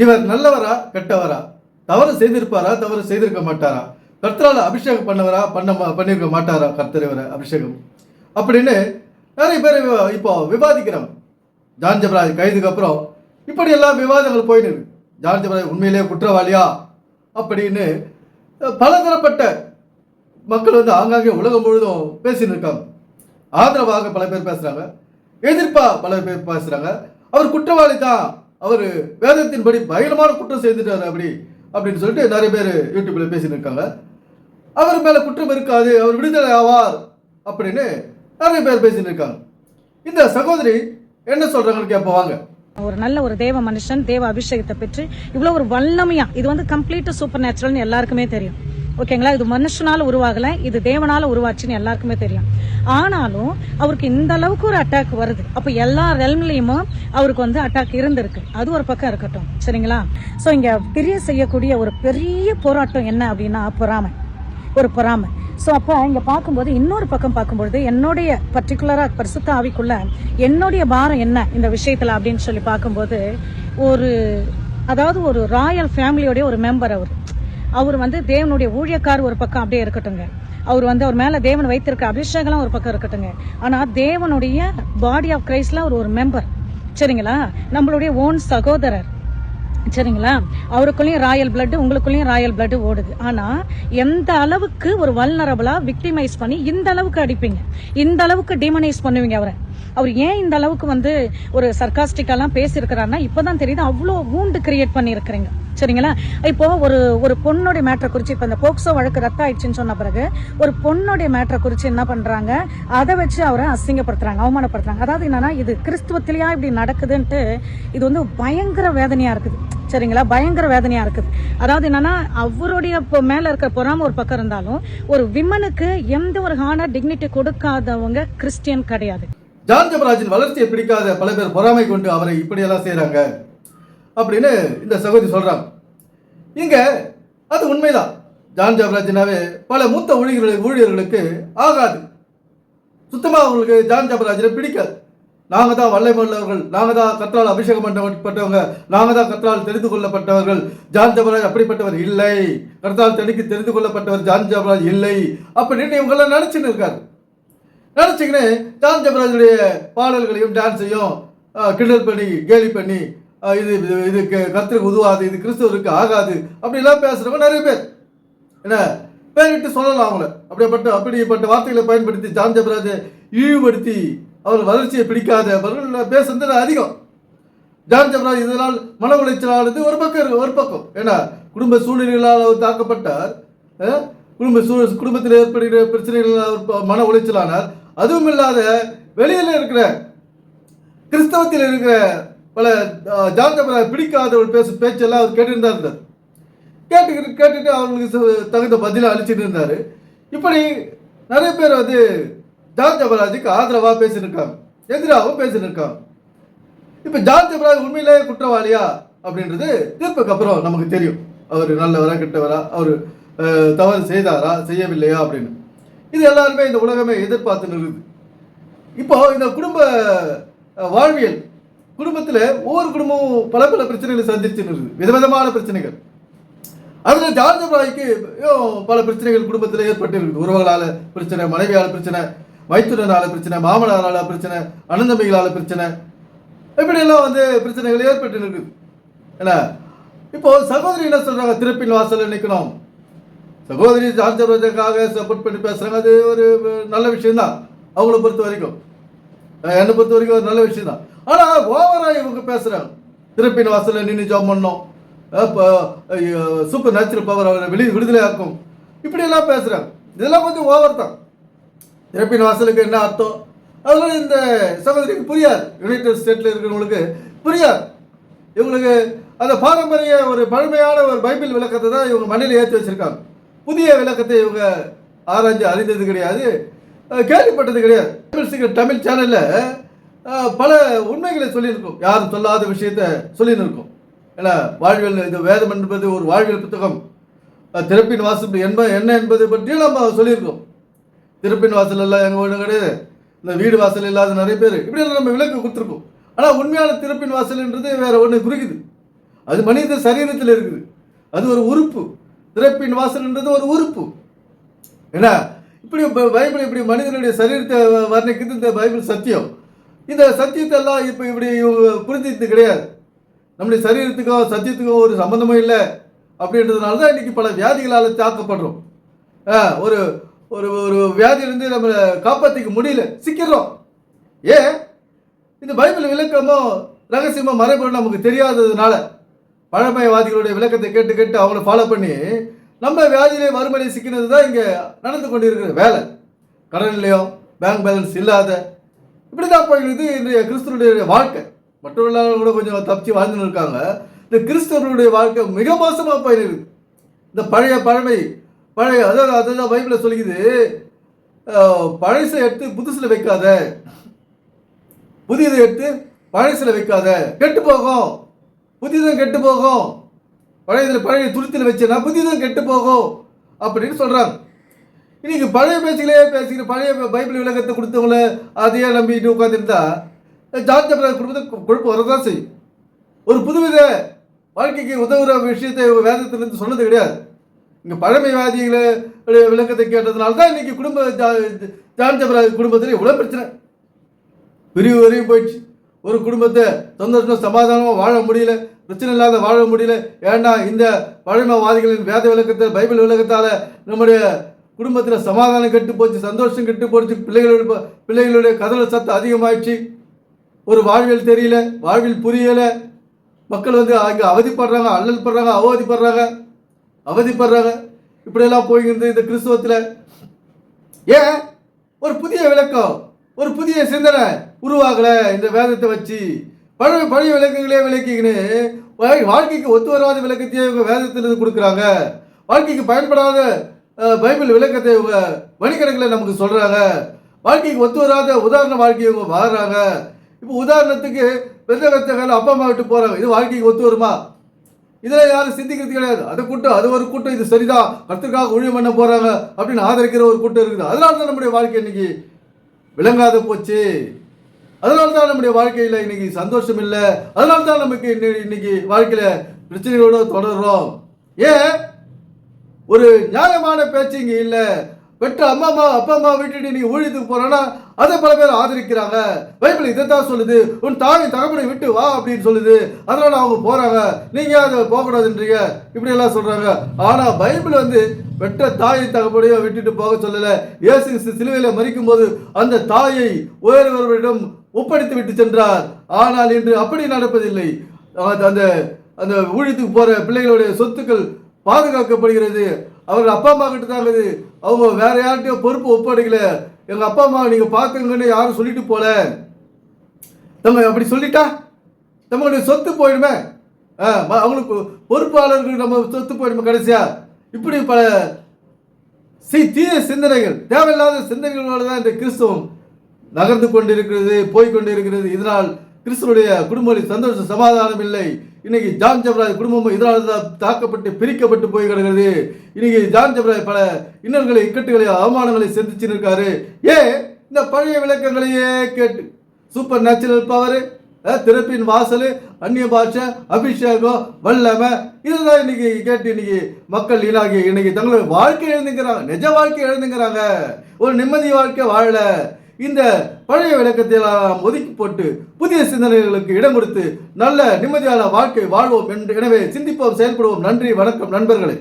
இவர் நல்லவரா கெட்டவரா, தவறு செய்திருப்பாரா தவறு செய்திருக்க மாட்டாரா, கர்த்தரால் அபிஷேகம் பண்ணவரா பண்ணியிருக்க மாட்டாரா கர்த்தர் இவரை அபிஷேகம் அப்படின்னு நிறைய பேர் இப்போ விவாதிக்கிறாங்க. ஜான் ஜெபராஜ் கைதுக்கு அப்புறம் இப்படி எல்லாம் விவாதங்கள் போயின்னு இருக்கு. ஜான் ஜெபராஜ் உண்மையிலேயே குற்றவாளியா அப்படின்னு பலதரப்பட்ட மக்கள் ஆங்காங்கே உலகம் முழுதும் பேசின்னு இருக்காங்க. ஆதரவாக பல பேர் பேசுறாங்க, எதிர்ப்பா பல பேர் பேசுறாங்க. அவர் குற்றவாளி தான், அவர் வேதத்தின்படி பயங்கரமான குற்றம் செய்துட்டாரு அப்படின்னு சொல்லிட்டு நிறைய பேர் யூடியூப்ல பேசின்னு இருக்காங்க. அவர் மேல குற்றம் இருக்காது, அவர் விடுதலை ஆவார் அப்படின்னு நிறைய பேர் பேசின்னு இருக்காங்க. இந்த சகோதரி என்ன சொல்றாங்கன்னு கேட்பாங்க. ஒரு நல்ல ஒரு தேவ மனுஷன், தேவ அபிஷேகத்தை பெற்று இவ்வளவு ஒரு வல்லமையா, இது கம்ப்ளீட் சூப்பர் நேச்சுரல்னு எல்லாருக்குமே தெரியும். ஓகேங்களா, இது மனுஷனால உருவாகல, இது தேவனால உருவாச்சுன்னு எல்லாருக்குமே தெரியும். ஆனாலும் அவருக்கு இந்த அளவுக்கு ஒரு அட்டாக் வருது. அப்ப எல்லா ரெல்ம்லயும் அவருக்கு அட்டாக் இருந்திருக்கு. அது ஒரு பக்கம் இருக்கட்டும், சரிங்களா. சோ இங்க தெரிய செய்யக்கூடிய ஒரு பெரிய போராட்டம் என்ன அப்படின்னா பொறாமை. ஸோ அப்போ இங்கே பார்க்கும்போது இன்னொரு பக்கம் பார்க்கும்போது என்னுடைய பர்டிகுலராக பரிசுத்த ஆவிக்குள்ள என்னுடைய பாரம் என்ன இந்த விஷயத்தில் அப்படின்னு சொல்லி பார்க்கும்போது ஒரு ராயல் ஃபேமிலியோடைய ஒரு மெம்பர் அவர் தேவனுடைய ஊழியக்கார் ஒரு பக்கம் அப்படியே இருக்கட்டுங்க. அவர் அவர் மேலே தேவன் வைத்திருக்க அபிஷேகம் ஒரு பக்கம் இருக்கட்டுங்க. ஆனால் தேவனுடைய பாடி ஆஃப் கிரைஸ்ட்ல ஒரு மெம்பர், சரிங்களா, நம்மளுடைய ஓன் சகோதரர், சரிங்களா. அவருக்குள்ளேயும் ராயல் பிளட், உங்களுக்குள்ளேயும் ராயல் பிளட் ஓடுது. ஆனா எந்த அளவுக்கு ஒரு வல்னரபிளா விக்டிமைஸ் பண்ணி இந்த அளவுக்கு அடிப்பீங்க, இந்த அளவுக்கு டிமனைஸ் பண்ணுவீங்க அவர் ஏன் இந்த அளவுக்கு ஒரு சர்காஸ்டிக்காலாம் பேசியிருக்கிறாருன்னா இப்பதான் தெரியுது. அவ்வளோ வூண்டு கிரியேட் பண்ணி இருக்கிறீங்க, சரிங்களா. இப்போ ஒரு பொண்ணுடைய மேட்டரை குறிச்சு, இப்ப இந்த போக்சோ வழக்கு ரத்த ஆயிடுச்சுன்னு சொன்ன பிறகு ஒரு பொண்ணுடைய மேட்டரை குறிச்சு என்ன பண்றாங்க, அதை வச்சு அவரை அசிங்கப்படுத்துறாங்க, அவமானப்படுத்துறாங்க. அதாவது என்னன்னா, இது கிறிஸ்துவத்திலேயா இப்படி நடக்குதுன்ட்டு இது பயங்கர வேதனையா இருக்குது, சரிங்களா, பயங்கர வேதனையா இருக்குது. அதாவது என்னன்னா, அவருடைய மேல இருக்கிற பொறாம ஒரு பக்கம் இருந்தாலும் ஒரு விமனுக்கு எந்த ஒரு ஹானர் டிக்னிட்டி கொடுக்காதவங்க கிறிஸ்டியன் கிடையாது. ஜான் ஜெபராஜின் வளர்ச்சியை பிடிக்காத பல பேர் பொறாமை கொண்டு அவரை இப்படியெல்லாம் செய்யறாங்க அப்படின்னு இந்த சகோதரி சொல்றாங்க. இங்க அது உண்மைதான். ஜான் ஜெபராஜினாவே பல மூத்த ஊழியர்களுக்கு ஆகாது, சுத்தமா அவங்களுக்கு ஜான் ஜெபராஜனை பிடிக்காது. நாங்க தான் வல்லமையுள்ளவர்கள், நாங்க தான் கர்த்தரால் அபிஷேகம் பண்ணப்பட்டவங்க, நாங்க தான் கர்த்தரால் தெரிந்து கொள்ளப்பட்டவர்கள். ஜான் ஜெபராஜ் அப்படிப்பட்டவர் இல்லை, கர்த்தரால் தெரிந்து கொள்ளப்பட்டவர் ஜான் ஜெபராஜ் இல்லை அப்படின்னு இவங்கெல்லாம் நினைச்சுன்னு இருக்காரு. நினைச்சுக்கின்னு ஜான் ஜெபராஜுடைய பாடல்களையும் டான்ஸையும் கிண்டல் பண்ணி கேலி பண்ணி இது கர்த்தருக்கு உதவாது, இது கிறிஸ்தவருக்கு ஆகாது அப்படிலாம் பேசுறவங்க நிறைய பேர். என்ன பேரிட்டு சொல்லலாம் அவங்கள, அப்படிப்பட்ட வார்த்தைகளை பயன்படுத்தி ஜான் ஜெபராஜை இழிவுபடுத்தி அவர் வளர்ச்சியை பிடிக்காதவர்கள் பேசுறது அதிகம். ஜான் ஜெபராஜ் இதனால் மன உளைச்சலானது ஒரு பக்கம். ஏன்னா குடும்ப சூழ்நிலைகளால் அவர் தாக்கப்பட்டார், குடும்பத்தில் ஏற்படுகிற பிரச்சனைகளால் அவர் மன உளைச்சலானார். அதுவும் இல்லாத வெளியில் இருக்கிற கிறிஸ்தவத்தில் இருக்கிற பல ஜான் ஜெபராஜ் பிடிக்காத ஒரு பேச்செல்லாம் அவர் கேட்டுட்டு அவங்களுக்கு தகுந்த பதிலாக அளிச்சுட்டு இருந்தாரு. இப்படி நிறைய பேர் ஜான் ஜெபராஜுக்கு ஆதரவாக பேசியிருக்காங்க, எதிராகவும் பேசியிருக்காங்க. இப்போ ஜான் ஜெபராஜ் உண்மையிலேயே குற்றவாளியா அப்படின்றது தீர்ப்புக்கு அப்புறம் நமக்கு தெரியும். அவர் நல்லவரா கெட்டவரா, அவர் தவறு செய்தாரா செய்யவில்லையா அப்படின்னு இது எல்லாருமே இந்த உலகமே எதிர்பார்த்து நிறுது. இப்போ இந்த குடும்ப வாழ்வியல், குடும்பத்தில் ஒவ்வொரு குடும்பமும் பல பிரச்சனைகளை சந்திச்சு நிறுது, விதவிதமான பிரச்சனைகள். அதுல ஜான் ஜெபராஜுக்கு பல பிரச்சனைகள் குடும்பத்தில் ஏற்பட்டு இருக்குது. உறவுகளால பிரச்சனை, மனைவியால பிரச்சனை, மைத்துனரால பிரச்சனை, மாமனாரால பிரச்சனை, அனந்தமிகளால பிரச்சனை, இப்படி எல்லாம் பிரச்சனைகள் ஏற்பட்டு இருக்குது. ஏன்னா இப்போ சகோதரி என்ன சொல்றாங்க, திறப்பின் வாசல் நிற்கணும். சகோதரி ஜான் ஜெபராஜுக்காக சப்போர்ட் பண்ணி பேசுறாங்க, அது ஒரு நல்ல விஷயம் தான். அவங்கள பொறுத்த வரைக்கும், என்னை பொறுத்த வரைக்கும் ஒரு நல்ல விஷயம் தான். ஆனா ஓவரா இவங்க பேசுறாங்க, திறப்பின் வாசல நின்று ஜாம் பண்ணோம், சூப்பர் நேச்சுரல் பவர் அவரை விடுதலை ஆக்கும், இப்படி எல்லாம் பேசுறாங்க. இதெல்லாம் கொஞ்சம் ஓவர் தான். திறப்பின் வாசலுக்கு என்ன அர்த்தம் அதனால இந்த சகோதரிக்கு புரியாது, யுனைடெட் ஸ்டேட்ல இருக்கிறவங்களுக்கு புரியாது. இவங்களுக்கு அந்த பாரம்பரிய ஒரு பழமையான ஒரு பைபிள் விளக்கத்தை தான் இவங்க மண்ணில் ஏற்றி வச்சிருக்காங்க. புதிய விளக்கத்தை இவங்க ஆராய்ச்சி அறிந்தது கிடையாது, கேள்விப்பட்டது கிடையாது. தமிழ் சேனல்ல பல உண்மைகளை சொல்லியிருக்கோம், யாரும் சொல்லாத விஷயத்த சொல்லியிருக்கோம். ஏன்னா வாழ்வியல், இந்த வேதம் என்பது ஒரு வாழ்வியல் புத்தகம். திறப்பின் வாசல் என்ன என்பது பற்றியும் நம்ம சொல்லியிருக்கோம். திறப்பின் வாசல் எல்லாம் எங்க ஒன்றும் கிடையாது, இந்த வீடு வாசல் இல்லாத நிறைய பேர் இப்படி நம்ம விளக்கு கொடுத்துருக்கோம். ஆனால் உண்மையான திறப்பின் வாசல்ன்றது வேற ஒன்று குறிக்குது. அது மனித சரீரத்தில் இருக்குது. அது ஒரு உறுப்பு. திறப்பின் வாசல்ன்றது ஒரு உறுப்பு. என்ன இப்படி பைபிள் இப்படி மனிதனுடைய சரீரத்தை வர்ணிக்குது இந்த பைபிள் சத்தியம். இந்த சத்தியத்தை எல்லாம் இப்போ இப்படி புரிஞ்சுக்கிறது கிடையாது. நம்முடைய சரீரத்துக்கோ சத்தியத்துக்கோ ஒரு சம்பந்தமும் இல்லை அப்படின்றதுனால தான் இன்னைக்கு பல வியாதிகளால் தாக்கப்படுறோம். ஒரு ஒரு ஒரு வியாதியிலிருந்து நம்மளை காப்பாற்றிக்க முடியல, சிக்கிறோம். ஏன்? இந்த பைபிள் விளக்கமோ ரகசியமோ மறைபொருள் நமக்கு தெரியாததுனால பழமைவாதிகளுடைய விளக்கத்தை கேட்டு கேட்டு அவங்கள ஃபாலோ பண்ணி நம்ம வியாதியிலே வறுமையை சிக்கினது தான் இங்கே நடந்து கொண்டு இருக்கிற வேலை. கடன்லையோ பேங்க் பேலன்ஸ் இல்லாத இப்படி தான் போயிடுது இன்றைய கிறிஸ்தவனுடைய வாழ்க்கை. மற்றவர்களால் கூட கொஞ்சம் தப்பிச்சு வாழ்ந்துன்னு இருக்காங்க. இந்த கிறிஸ்தவர்களுடைய வாழ்க்கை மிக மோசமாக போயிருக்கு. இந்த பழைய அதான் பைபிளில் சொல்லிக்குது, பழசை எடுத்து புதுசில் வைக்காத, புதியதை எடுத்து பழசில் வைக்காத, கெட்டு போகும். புதியதும் கெட்டு போகும். பழைய துருத்தில் வச்சேன்னா புதியதும் கெட்டு போகும் அப்படின்னு சொல்கிறாங்க. இன்னைக்கு பழைய பேசிக்கிற பழைய பைபிள் விளக்கத்தை கொடுத்தவங்கள அதையே நம்பிட்டு உட்காந்துருந்தா ஜார்ஜ் பிரதர் குடும்பத்தை குழப்பம் வரதான் செய்யும். ஒரு புதுவித வாழ்க்கைக்கு உதவுற விஷயத்தை வேதத்திலிருந்து சொன்னது கிடையாது. இங்கே பழமைவாதிகளை விளக்கத்தை கேட்டதுனால தான் இன்னைக்கு ஜார்ஜ் பிரதர் குடும்பத்தில் இவ்வளோ பிரச்சனை, பிரிவு வரையும் போயிடுச்சு. ஒரு குடும்பத்தை சந்தோஷமாக சமாதானமாக வாழ முடியல, பிரச்சனை இல்லாத வாழ முடியல. ஏன்னா இந்த பழமைவாதிகளின் வேத விளக்கத்தை பைபிள் விளக்கத்தால் நம்முடைய குடும்பத்தில் சமாதானம் கெட்டு போச்சு, சந்தோஷம் கெட்டு போச்சு, பிள்ளைகளுடைய கதறல் சத்தம் அதிகமாகிடுச்சு, ஒரு வாழ்வியல் தெரியல, வாழ்வில் புரியலை, மக்கள் அங்கே அவதிப்படுறாங்க, அல்லல் படுறாங்க, அவதிப்படுறாங்க. இப்படியெல்லாம் போய்கிறது இந்த கிறிஸ்துவத்தில். ஏன்? ஒரு புதிய விளக்கம், ஒரு புதிய சிந்தனை உருவாகலை. இந்த வேதத்தை வச்சு பழைய விளக்கங்களே விளக்கிக்கின்னு வாழ்க்கைக்கு ஒத்து வராத விளக்கத்தையே இவங்க வேதத்திலிருந்து கொடுக்குறாங்க. வாழ்க்கைக்கு பயன்படாத பைபிள் விளக்கத்தை இவங்க வணிகணக்கில் நமக்கு சொல்கிறாங்க. வாழ்க்கைக்கு ஒத்து வராத உதாரண வாழ்க்கையை இவங்க வாழ்கிறாங்க. இப்போ உதாரணத்துக்கு பெருந்தகத்தகால அப்பா அம்மா விட்டு போகிறாங்க. இது வாழ்க்கைக்கு ஒத்து வருமா? இதில் யாரும் சிந்திக்கிறது கிடையாது. அது ஒரு கூட்டம் இது சரிதான், கர்த்தருக்காக ஊழியம் பண்ண போகிறாங்க அப்படின்னு ஆதரிக்கிற ஒரு கூட்டம் இருக்குது. அதனால தான் நம்முடைய வாழ்க்கை இன்னைக்கு விளங்காத போச்சு. அதனால தான் நம்முடைய வாழ்க்கையில் இன்னைக்கு சந்தோஷம் இல்லை. அதனால தான் நமக்கு இன்னைக்கு வாழ்க்கையில் பிரச்சனைகளோடு தொடர்றோம். ஏன்? ஒரு நியாயமான பேச்சு இங்கே இல்லை. பெற்ற அப்பா அம்மா விட்டுட்டு நீங்க ஊழியத்துக்கு போறோன்னா அதை பல பேர் ஆதரிக்கிறாங்க. பைபிள் இதைத்தான் சொல்லுது, உன் தாய் தகப்பனை விட்டு வா அப்படின்னு சொல்லுது. அதனால அவங்க போறாங்க, நீங்க அதை போகக்கூடாதுன்றீங்க, இப்படி எல்லாம் சொல்றாங்க. ஆனா பைபிள் பெற்ற தாயை தகப்பனையோ விட்டுட்டு போக சொல்லல. இயேசு சிலுவையில மரிக்கும் போது அந்த தாயை வேறொருவரிடம் ஒப்படைத்து விட்டு சென்றார். ஆனால் இன்று அப்படி நடப்பதில்லை. அந்த அந்த ஊழியத்துக்கு போற பிள்ளைகளுடைய சொத்துக்கள் பாதுகாக்கப்படுகிறது. அவர்கள் அப்பா அம்மா கிட்ட தான் இருக்குது. அவங்க வேற யார்கிட்டயும் பொறுப்பு ஒப்படைக்கல. எங்க அப்பா அம்மா நீங்க பாத்துங்கன்னு யாரும் சொல்லிட்டு போல. நம்ம அப்படி சொல்லிட்டா நம்மளுடைய சொத்து போயிடுமே, அவங்களுக்கு பொறுப்பாளர்களுக்கு நம்ம சொத்து போயிடுமே கடைசியா. இப்படி பல தீய சிந்தனைகள், தேவையில்லாத சிந்தனைகளோடு தான் இந்த கிறிஸ்தவம் நகர்ந்து கொண்டிருக்கிறது, போய்கொண்டிருக்கிறது. இதனால் கிறிஸ்துவனுடைய குடும்பத்தில் சந்தோஷம் சமாதானம் இல்லை. இன்னைக்கு ஜான் ஜெபராஜ் குடும்பமும் இதனால் தான் தாக்கப்பட்டு பிரிக்கப்பட்டு போய் கிடக்கிறது. இன்னைக்கு ஜான் ஜெபராஜ் பல இன்னல்களை, இக்கட்டுகளை, அவமானங்களை சந்திச்சு இருக்காரு. இந்த பழைய விளக்கங்களையே கேட்டு சூப்பர் நேச்சுரல் பவர், திறப்பின் வாசல், அந்நிய பாஷை, அபிஷேகம், வல்லமை, இதுதான் இன்னைக்கு கேட்டு இன்னைக்கு மக்கள் இனாகி இன்னைக்கு தங்களுடைய வாழ்க்கை எழுந்துங்கிறாங்க, நிஜ வாழ்க்கை எழுந்துங்கிறாங்க, ஒரு நிம்மதி வாழ்க்கை வாழல. இந்த பழைய விளக்கத்தை எல்லாம் ஒதுக்கி போட்டு புதிய சிந்தனைகளுக்கு இடம் கொடுத்து நல்ல நிம்மதியான வாழ்க்கை வாழ்வோம். எனவே சிந்திப்போம், செயல்படுவோம். நன்றி, வணக்கம் நண்பர்களே.